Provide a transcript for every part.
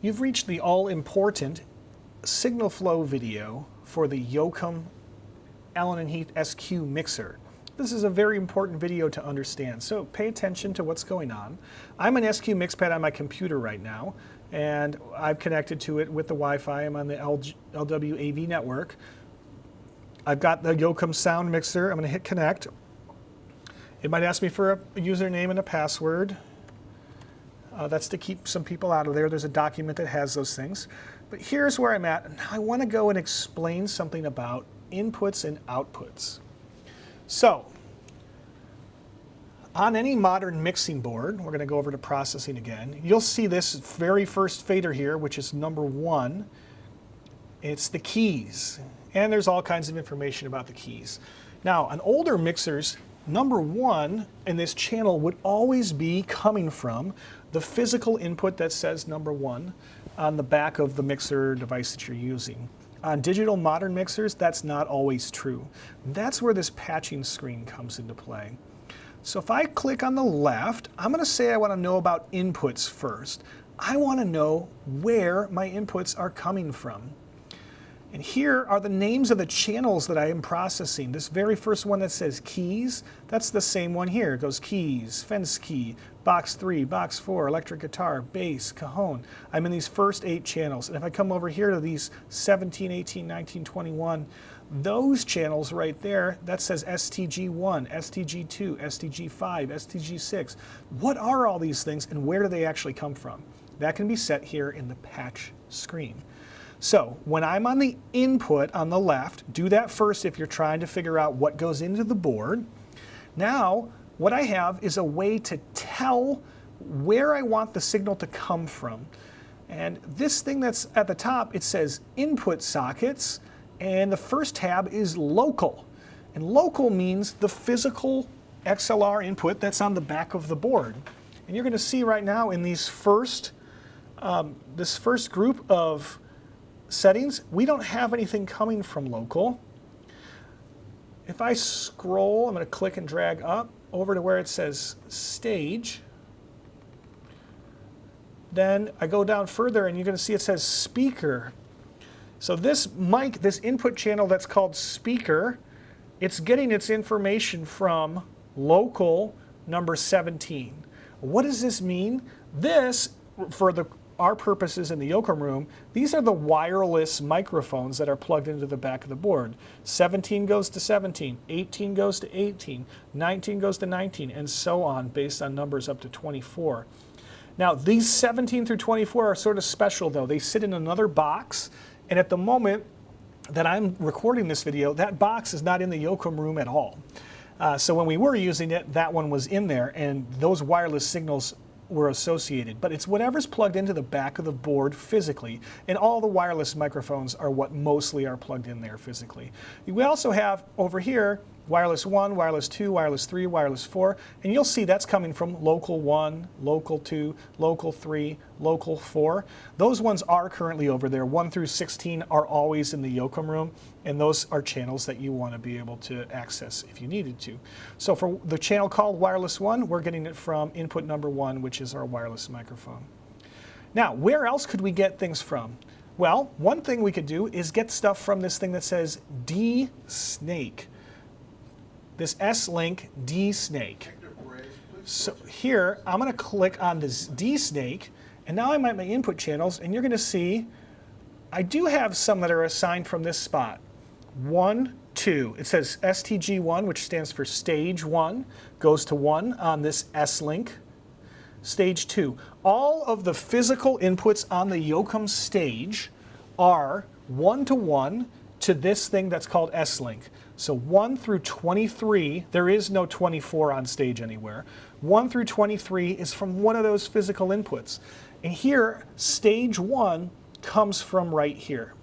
You've reached the all-important signal flow video for the Jochum Allen and Heath SQ mixer. This is a very important video to understand, so pay attention to what's going on. I'm an SQ mixpad on my computer right now, and I've connected to it with the Wi-Fi. I'm on the LW AV network. I've got the Jochum sound mixer. I'm going to hit connect. It might ask me for a username and a password. That's to keep some people out of there. There's a document that has those things. But here's where I'm at. I want to go and explain something about inputs and outputs. So, on any modern mixing board, we're going to go over to processing again. You'll see this very first fader here, which is number 1. It's the keys. And there's all kinds of information about the keys. Now, on older mixers, number 1 in this channel would always be coming from the physical input that says number 1 on the back of the mixer device that you're using. On digital modern mixers, that's not always true. That's where this patching screen comes into play. So if I click on the left, I'm going to say I want to know about inputs first. I want to know where my inputs are coming from. And here are the names of the channels that I am processing. This very first one that says keys, that's the same one here. It goes keys, fence key, box 3, box 4, electric guitar, bass, cajon. I'm in these first 8 channels. And if I come over here to these 17, 18, 19, 21, those channels right there, that says STG1, STG2, STG5, STG6. What are all these things and where do they actually come from? That can be set here in the patch screen. So when I'm on the input on the left, do that first if you're trying to figure out what goes into the board. Now, what I have is a way to tell where I want the signal to come from. And this thing that's at the top, it says input sockets, and the first tab is local. And local means the physical XLR input that's on the back of the board. And you're going to see right now in these this first group of settings, we don't have anything coming from local. If I scroll, I'm going to click and drag up over to where it says stage. Then I go down further and you're going to see it says speaker. So this mic, this input channel that's called speaker, it's getting its information from local number 17. What does this mean? This, for our purposes in the Jochum room, these are the wireless microphones that are plugged into the back of the board. 17 goes to 17, 18 goes to 18, 19 goes to 19, and so on, based on numbers up to 24. Now, these 17 through 24 are sort of special, though. They sit in another box, and at the moment that I'm recording this video, that box is not in the Jochum room at all. So when we were using it, that one was in there, and those wireless signals were associated, but it's whatever's plugged into the back of the board physically, and all the wireless microphones are what mostly are plugged in there physically. We also have over here wireless 1, wireless 2, wireless 3, wireless 4, and you'll see that's coming from local 1, local 2, local 3, local 4. Those ones are currently over there. 1 through 16 are always in the Jochum room, and those are channels that you want to be able to access if you needed to. So for the channel called wireless 1, we're getting it from input number 1, which is our wireless microphone. Now, where else could we get things from? Well, one thing we could do is get stuff from this thing that says D-Snake. This S-Link D-Snake. So here, I'm going to click on this D-Snake, and now I'm at my input channels, and you're going to see I do have some that are assigned from this spot. 1, 2. It says STG1, which stands for stage 1, goes to 1 on this S-Link. Stage 2. All of the physical inputs on the Jochum stage are 1-to-1 to this thing that's called S-Link. So 1 through 23, there is no 24 on stage anywhere. 1 through 23 is from one of those physical inputs. And here, stage 1 comes from right here.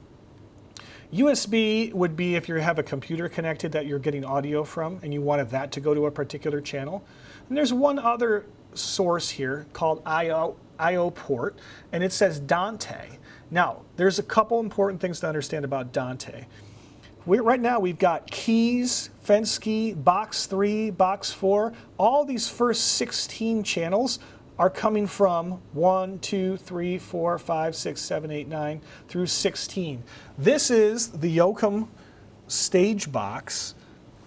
USB would be if you have a computer connected that you're getting audio from and you wanted that to go to a particular channel. And there's one other source here called I/O port, and it says Dante. Now, there's a couple important things to understand about Dante. Right now we've got keys, fence key, box 3, box 4. All these first 16 channels are coming from 1, 2, 3, 4, 5, 6, 7, 8, 9 through 16. This is the Jochum stage box,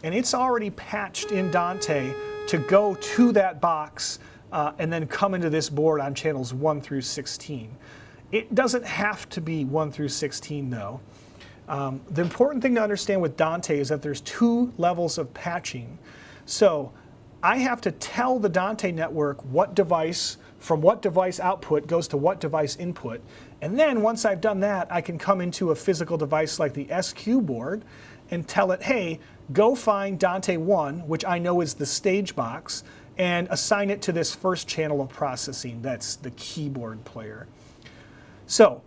and it's already patched in Dante to go to that box and then come into this board on channels 1 through 16. It doesn't have to be 1 through 16 though. The important thing to understand with Dante is that there's 2 levels of patching. So I have to tell the Dante network what device, from what device output goes to what device input. And then once I've done that, I can come into a physical device like the SQ board and tell it, hey, go find Dante 1, which I know is the stage box, and assign it to this first channel of processing. That's the keyboard player. So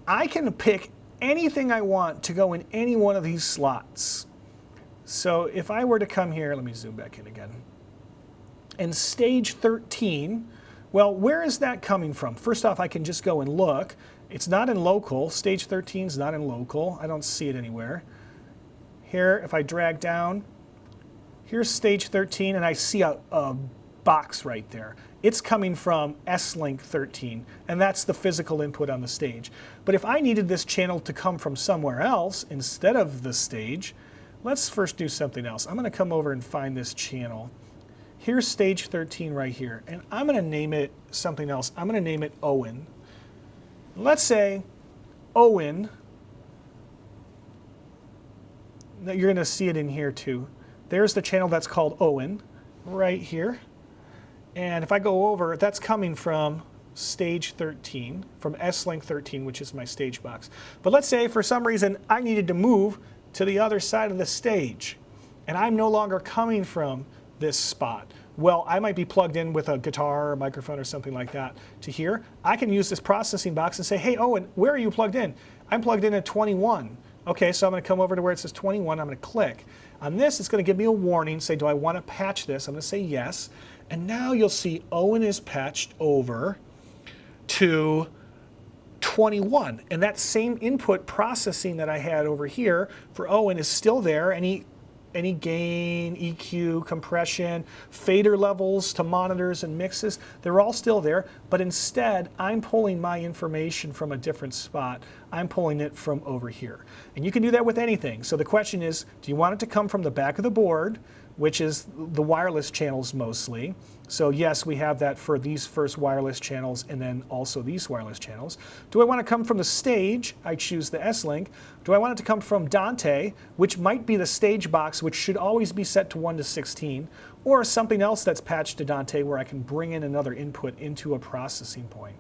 I can pick anything I want to go in any one of these slots. So if I were to come here, let me zoom back in again. And stage 13, well, where is that coming from? First off, I can just go and look. It's not in local. Stage 13 is not in local. I don't see it anywhere. Here, if I drag down, here's stage 13, and I see a box right there. It's coming from S-Link 13, and that's the physical input on the stage. But if I needed this channel to come from somewhere else instead of the stage, let's first do something else. I'm going to come over and find this channel. Here's stage 13 right here, and I'm going to name it something else. I'm going to name it Owen. Let's say Owen, you're going to see it in here too. There's the channel that's called Owen right here. And if I go over, that's coming from stage 13, from S-Link 13, which is my stage box. But let's say for some reason I needed to move to the other side of the stage, and I'm no longer coming from this spot. Well, I might be plugged in with a guitar or a microphone or something like that to here. I can use this processing box and say, hey, Owen, where are you plugged in? I'm plugged in at 21. Okay, so I'm going to come over to where it says 21. I'm going to click. On this, it's going to give me a warning, say, do I want to patch this? I'm going to say yes. And now you'll see Owen is patched over to 21. And that same input processing that I had over here for Owen is still there. Any gain, EQ, compression, fader levels to monitors and mixes, they're all still there, but instead I'm pulling my information from a different spot. I'm pulling it from over here. And you can do that with anything. So the question is, do you want it to come from the back of the board, which is the wireless channels mostly? So yes, we have that for these first wireless channels and then also these wireless channels. Do I want to come from the stage? I choose the S-Link. Do I want it to come from Dante, which might be the stage box, which should always be set to 1 to 16, or something else that's patched to Dante where I can bring in another input into a processing point?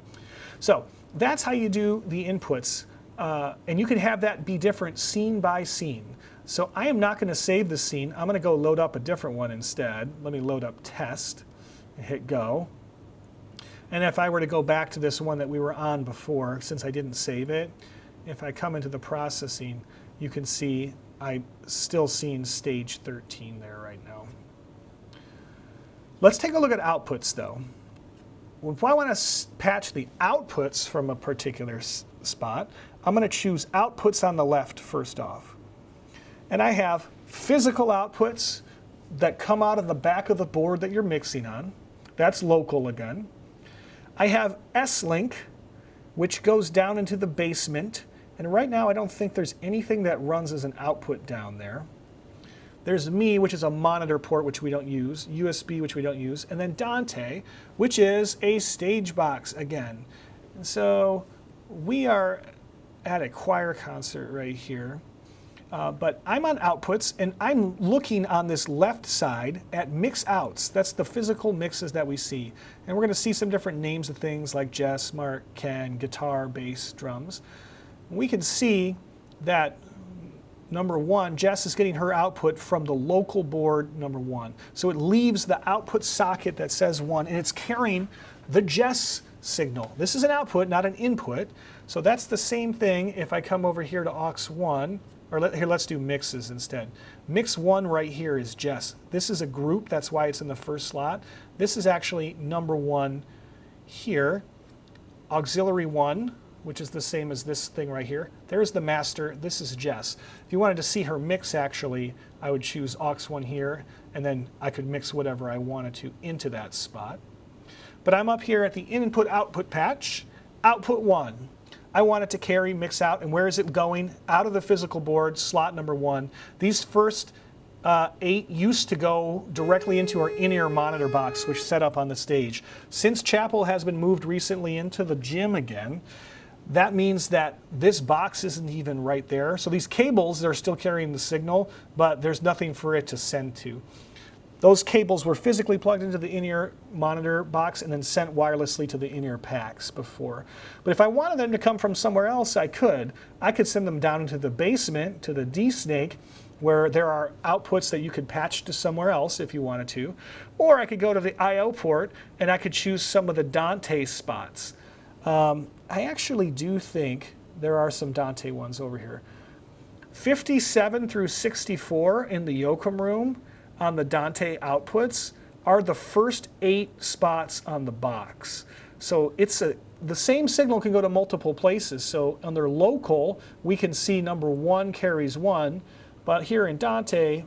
So that's how you do the inputs. And you can have that be different scene by scene. So I am not going to save the scene. I'm going to go load up a different one instead. Let me load up test and hit go. And if I were to go back to this one that we were on before, since I didn't save it, if I come into the processing, you can see I'm still seeing stage 13 there right now. Let's take a look at outputs though. If I want to patch the outputs from a particular spot, I'm going to choose outputs on the left first off. And I have physical outputs that come out of the back of the board that you're mixing on. That's local again. I have S-Link, which goes down into the basement. And right now I don't think there's anything that runs as an output down there. There's me, which is a monitor port, which we don't use, USB, which we don't use, and then Dante, which is a stage box again. And so we are at a choir concert right here, but I'm on outputs, and I'm looking on this left side at mix outs. That's the physical mixes that we see. And we're going to see some different names of things like Jess, Mark, Ken, guitar, bass, drums. We can see that number 1, Jess is getting her output from the local board number 1. So it leaves the output socket that says 1, and it's carrying the Jess signal. This is an output, not an input. So that's the same thing if I come over here to aux 1, or let's do mixes instead. Mix 1 right here is Jess. This is a group, that's why it's in the first slot. This is actually number 1 here. Auxiliary 1, which is the same as this thing right here. There's the master, this is Jess. If you wanted to see her mix actually, I would choose aux 1 here, and then I could mix whatever I wanted to into that spot. But I'm up here at the input-output patch, output 1. I want it to carry, mix out, and where is it going? Out of the physical board, slot number 1. These first 8 used to go directly into our in-ear monitor box, which is set up on the stage. Since chapel has been moved recently into the gym again, that means that this box isn't even right there. So these cables, they're still carrying the signal, but there's nothing for it to send to. Those cables were physically plugged into the in-ear monitor box and then sent wirelessly to the in-ear packs before. But if I wanted them to come from somewhere else, I could. I could send them down into the basement to the D-Snake, where there are outputs that you could patch to somewhere else if you wanted to. Or I could go to the I/O port and I could choose some of the Dante spots. I actually do think there are some Dante ones over here. 57 through 64 in the Jochum room on the Dante outputs are the first 8 spots on the box. So the same signal can go to multiple places. So under local, we can see number 1 carries 1, but here in Dante,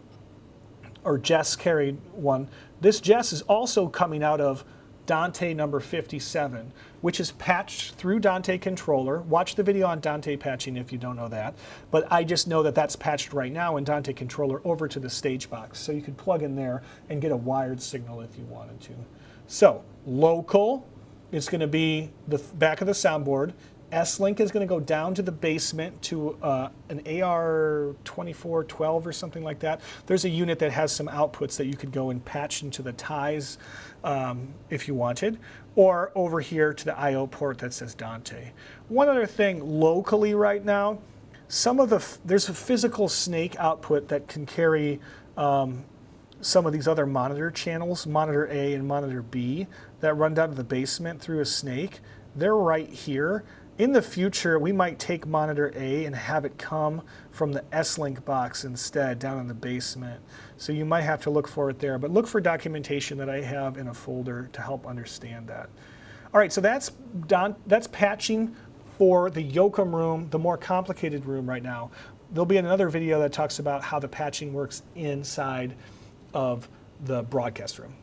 or Jess carried 1, this Jess is also coming out of Dante number 57, which is patched through Dante controller. Watch the video on Dante patching if you don't know that. But I just know that that's patched right now in Dante controller over to the stage box. So you could plug in there and get a wired signal if you wanted to. So local is going to be the back of the soundboard. S-Link is going to go down to the basement to an AR2412 or something like that. There's a unit that has some outputs that you could go and patch into the ties if you wanted, or over here to the I/O port that says Dante. One other thing locally right now, there's a physical snake output that can carry some of these other monitor channels, monitor A and monitor B, that run down to the basement through a snake. They're right here. In the future, we might take monitor A and have it come from the S-Link box instead down in the basement. So you might have to look for it there, but look for documentation that I have in a folder to help understand that. All right, so that's patching for the Jochum room, the more complicated room right now. There'll be another video that talks about how the patching works inside of the broadcast room.